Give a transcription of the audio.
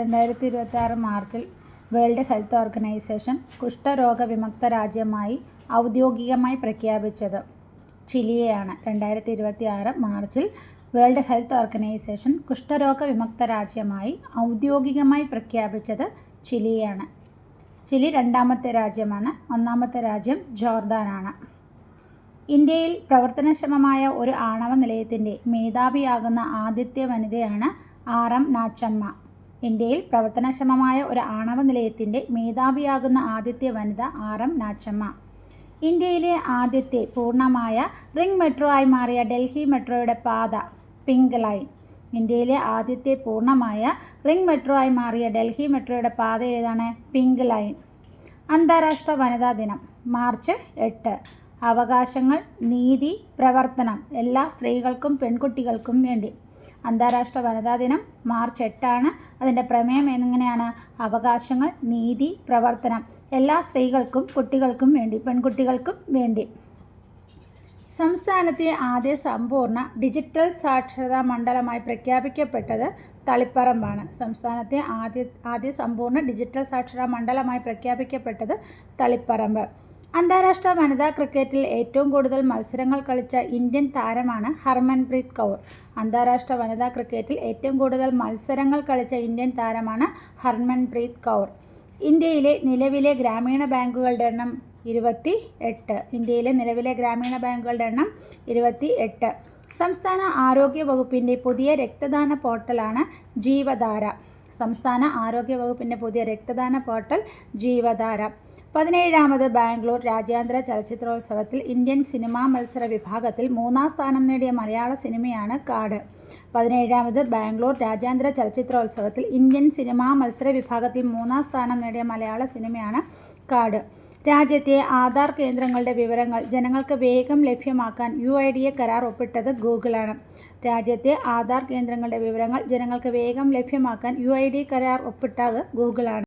2026 മാർച്ചിൽ world health organisation കുഷ്ഠരോഗ വിമുക്ത രാജ്യമായി ഔദ്യോഗികമായി പ്രഖ്യാപിച്ചത് ചിലിയെയാണ്. 2026 മാർച്ചിൽ വേൾഡ് ഹെൽത്ത് ഓർഗനൈസേഷൻ കുഷ്ഠരോഗ വിമുക്ത രാജ്യമായി ഔദ്യോഗികമായി പ്രഖ്യാപിച്ചത് ചിലിയെയാണ്. ചിലി രണ്ടാമത്തെ രാജ്യമാണ്. ഒന്നാമത്തെ രാജ്യം ജോർദാനാണ്. ഇന്ത്യയിൽ പ്രവർത്തനക്ഷമമായ ഒരു ആണവ നിലയത്തിൻ്റെ മേധാവിയാകുന്ന ആദ്യത്തെ വനിതയാണ് RM നാച്ചമ്മ. ഇന്ത്യയിൽ പ്രവർത്തനക്ഷമമായ ഒരു ആണവ നിലയത്തിൻ്റെ മേധാവിയാകുന്ന ആദ്യത്തെ വനിത RM നാച്ചമ്മ. ഇന്ത്യയിലെ ആദ്യത്തെ പൂർണ്ണമായ റിംഗ് മെട്രോ ആയി മാറിയ ഡൽഹി മെട്രോയുടെ പാത പിങ്ക് ലൈൻ. ഇന്ത്യയിലെ ആദ്യത്തെ പൂർണ്ണമായ റിംഗ് മെട്രോ ആയി മാറിയ ഡൽഹി മെട്രോയുടെ പാത ഏതാണ്? Pink line. അന്താരാഷ്ട്ര വനിതാ ദിനം മാർച്ച് 8. അവകാശങ്ങൾ, നീതി, പ്രവർത്തനം എല്ലാ സ്ത്രീകൾക്കും പെൺകുട്ടികൾക്കും വേണ്ടി. അന്താരാഷ്ട്ര വനിതാ ദിനം മാർച്ച് 8 ആണ്. അതിൻ്റെ പ്രമേയം എങ്ങനെയാണ്? അവകാശങ്ങൾ, നീതി, പ്രവർത്തനം എല്ലാ സ്ത്രീകൾക്കും കുട്ടികൾക്കും വേണ്ടി, പെൺകുട്ടികൾക്കും വേണ്ടി. സംസ്ഥാനത്തെ ആദ്യ സമ്പൂർണ്ണ ഡിജിറ്റൽ സാക്ഷരതാ മണ്ഡലമായി പ്രഖ്യാപിക്കപ്പെട്ടത് തളിപ്പറമ്പാണ്. സംസ്ഥാനത്തെ ആദ്യ സമ്പൂർണ്ണ ഡിജിറ്റൽ സാക്ഷരതാ മണ്ഡലമായി പ്രഖ്യാപിക്കപ്പെട്ടത് തളിപ്പറമ്പ്. അന്താരാഷ്ട്ര വനിതാ ക്രിക്കറ്റിൽ ഏറ്റവും കൂടുതൽ മത്സരങ്ങൾ കളിച്ച ഇന്ത്യൻ താരമാണ് ഹർമൻപ്രീത് കൗർ. അന്താരാഷ്ട്ര വനിതാ ക്രിക്കറ്റിൽ ഏറ്റവും കൂടുതൽ മത്സരങ്ങൾ കളിച്ച ഇന്ത്യൻ താരമാണ് ഹർമൻപ്രീത് കൗർ. ഇന്ത്യയിലെ നിലവിലെ ഗ്രാമീണ ബാങ്കുകളുടെ എണ്ണം 28. ഇന്ത്യയിലെ നിലവിലെ ഗ്രാമീണ ബാങ്കുകളുടെ എണ്ണം 28. സംസ്ഥാന ആരോഗ്യ വകുപ്പിൻ്റെ പുതിയ രക്തദാന പോർട്ടലാണ് ജീവധാര. സംസ്ഥാന ആരോഗ്യ വകുപ്പിൻ്റെ പുതിയ രക്തദാന പോർട്ടൽ ജീവധാര. 17ാമത് ബാംഗ്ലൂർ രാജ്യാന്തര ചലച്ചിത്രോത്സവത്തിൽ ഇന്ത്യൻ സിനിമാ മത്സര വിഭാഗത്തിൽ 3ാം സ്ഥാനം നേടിയ മലയാള സിനിമയാണ് കാട്. 17ാമത് ബാംഗ്ലൂർ രാജ്യാന്തര ചലച്ചിത്രോത്സവത്തിൽ ഇന്ത്യൻ സിനിമാ മത്സര വിഭാഗത്തിൽ 3ാം സ്ഥാനം നേടിയ മലയാള സിനിമയാണ് കാട്. രാജ്യത്തെ ആധാർ കേന്ദ്രങ്ങളുടെ വിവരങ്ങൾ ജനങ്ങൾക്ക് വേഗം ലഭ്യമാക്കാൻ UIDA കരാർ ഒപ്പിട്ടത് ഗൂഗിളാണ്. രാജ്യത്തെ ആധാർ കേന്ദ്രങ്ങളുടെ വിവരങ്ങൾ ജനങ്ങൾക്ക് വേഗം ലഭ്യമാക്കാൻ UIDA കരാർ ഒപ്പിട്ടത് ഗൂഗിളാണ്.